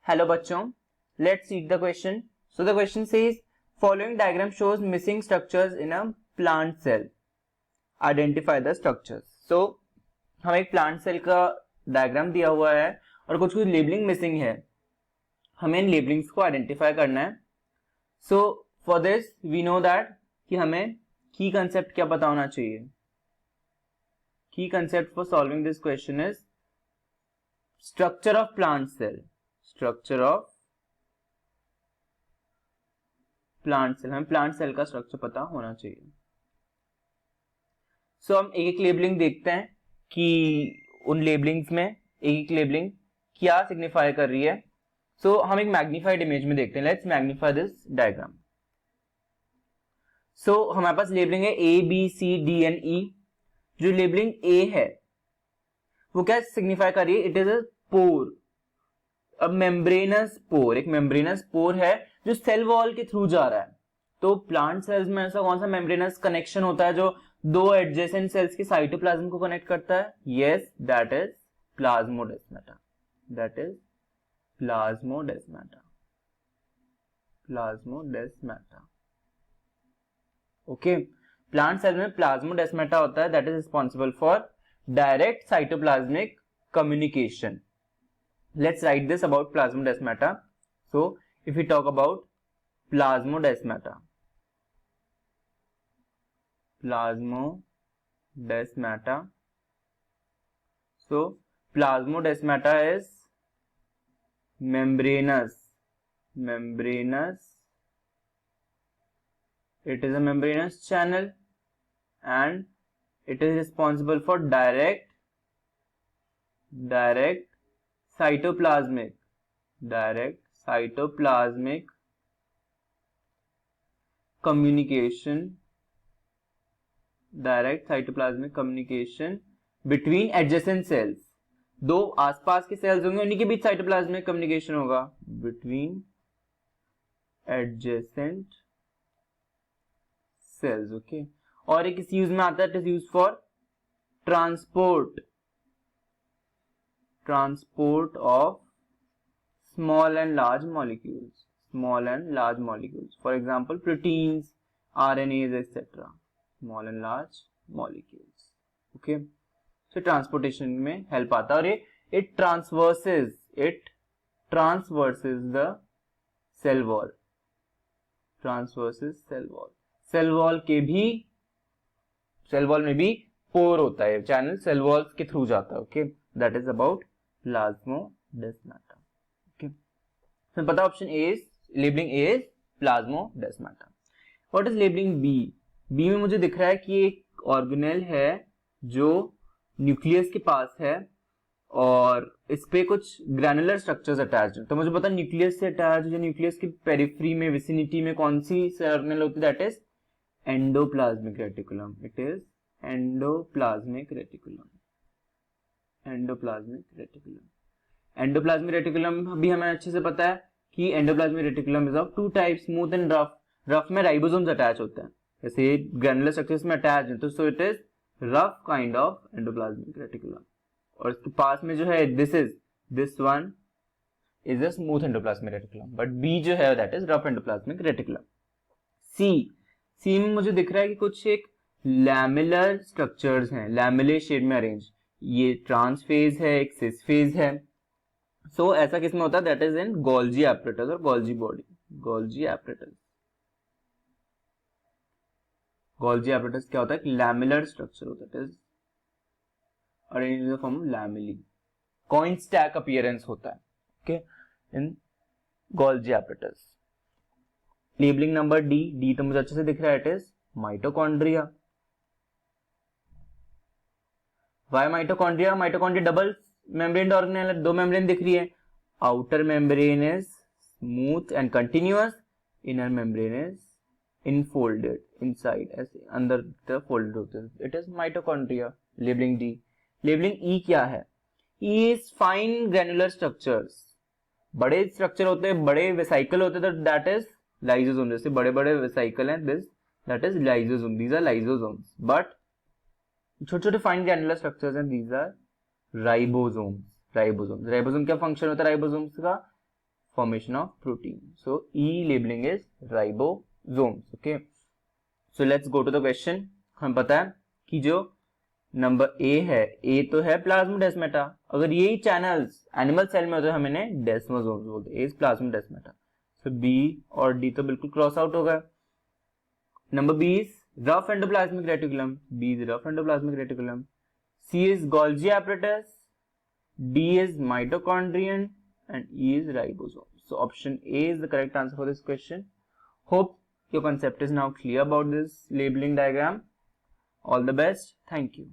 Hello बच्चों, let's read the question. So the question says following diagram shows missing structures in a plant cell. Identify the structures. So हमें एक plant cell का diagram दिया हुआ है और कुछ कुछ लेबलिंग मिसिंग है. हमें इन लेबलिंग्स को आइडेंटिफाई करना है. So for this we know that कि हमें की कंसेप्ट क्या पता होना चाहिए. की concept for solving this question is structure of plant cell. Structure of plant cell, हमें प्लांट सेल का स्ट्रक्चर पता होना चाहिए. सो हम एक एक लेबलिंग देखते हैं कि उन लेबलिंग्स में एक एक लेबलिंग क्या सिग्निफाई कर रही है. सो हम एक मैग्नीफाइड इमेज में देखते हैं. Let's magnify this diagram. So हमारे पास लेबलिंग है A B C D and E. जो लेबलिंग ए है वो क्या सिग्निफाई कर रही है? इट इज अ पोर, अब मेम्ब्रेनस पोर. एक मेम्ब्रेनस पोर है जो सेल वॉल के थ्रू जा रहा है. तो प्लांट सेल्स में ऐसा कौन सा मेम्ब्रेनस कनेक्शन होता है जो दो एडजेसेंट सेल्स के साइटोप्लाज्म को कनेक्ट करता है? Yes, that is plasmodesmata. That is plasmodesmata. Plasmodesmata. Okay, plant cell में प्लाज्मोडेस्माटा होता है. That is responsible for direct cytoplasmic communication. Let's write this about plasmodesmata. So, if we talk about plasmodesmata, so plasmodesmata is membranous. It is a membranous channel and it is responsible for direct cytoplasmic communication between adjacent cells. दो आसपास के sales होंगे, उन्हीं के बीच cytoplasmic communication होगा. between adjacent cells. Okay, और एक इस यूज में आता है, it is use for transport of small and large molecules. For example, proteins, RNAs, etc. Small and large molecules. Okay, so transportation में help आता है. और ये it transverses the cell wall. Cell wall में भी पोर होता है, channel cell walls के थ्रू जाता है. Okay, that is about plasmodesmata. Okay, तो पता option A is labelling A is plasmodesmata. What is labelling B? B में मुझे दिख रहा है कि एक ऑर्गेनेल है जो न्यूक्लियस के पास है और इस पे कुछ ग्रैनुलर स्ट्रक्चर्स अटैच्ड है. तो मुझे पता न्यूक्लियस से अटैच या न्यूक्लियस की पेरिफेरी में, विसिनिटी में कौन सी सेल ऑर्गेनेल होती है? That is endoplasmic reticulum. It is endoplasmic reticulum भी हमें अच्छे से पता है कि endoplasmic reticulum is of two type, smooth and rough. Rough में राइबोसोम्स अटैच होते हैं, जैसे ये ग्रैनुलर स्ट्रक्चर्स में अटैच है, तो so it is rough kind of endoplasmic reticulum. और इसके पास में जो है this one is a smooth endoplasmic reticulum, but B जो है that is rough endoplasmic reticulum. C में मुझे दिख रहा है कि कुछ एक लैमेलर स्ट्रक्चर्स हैं, लैमेले शेप में अरेंज. ये ट्रांस फेज है, एक सिस फेज है. सो ऐसा किसमें होता है? That is in Golgi apparatus और गोल्जी बॉडी. गोल्जी एपरेटस क्या होता है? लैमेलर स्ट्रक्चर होता है. It is arranged in the form of lamellae. Coin stack appearance होता है. Okay, in Golgi apparatus. Labelling number D तो मुझे अच्छे से दिख रहा है. It is mitochondria. Why mitochondria? Mitochondria double membrane organelle है, दो मेम्ब्रेन दिख रही है. Outer membrane is smooth and continuous, inner membrane is infolded inside, ऐसे अंदर तरफ फोल्डेड होते हैं. It is mitochondria. Labelling D. Labelling E क्या है? E is fine granular structures. बड़े स्ट्रक्चर होते हैं, बड़े वेसाइकल होते हैं, तो दैट इज लाइसोसोम. जैसे बड़े बड़े वेसाइकल हैं, that is lysosome. These are lysosomes. But छोटे छोटे फाइन ग्रैनुलर स्ट्रक्चर्स हैं, दीज आर राइबोसोम्स. राइबोसोम क्या फंक्शन होता है राइबोसोम्स का? formation of protein. So E labeling is ribosomes. Okay, so let's go to the question. हमें पता है कि जो नंबर ए है, ए तो है प्लाज्मोडेस्माटा, अगर यही चैनल्स एनिमल सेल में होते हैं हम इन्हें डेस्मोसोम्स बोलते हैं. A is plasmodesmata. So B और डी तो बिल्कुल क्रॉस आउट हो गया. Number B is rough endoplasmic reticulum. B is rough endoplasmic reticulum. C is Golgi apparatus. D is mitochondrion and E is ribosome. So option A is the correct answer for this question. Hope your concept is now clear about this labeling diagram. All the best. Thank you.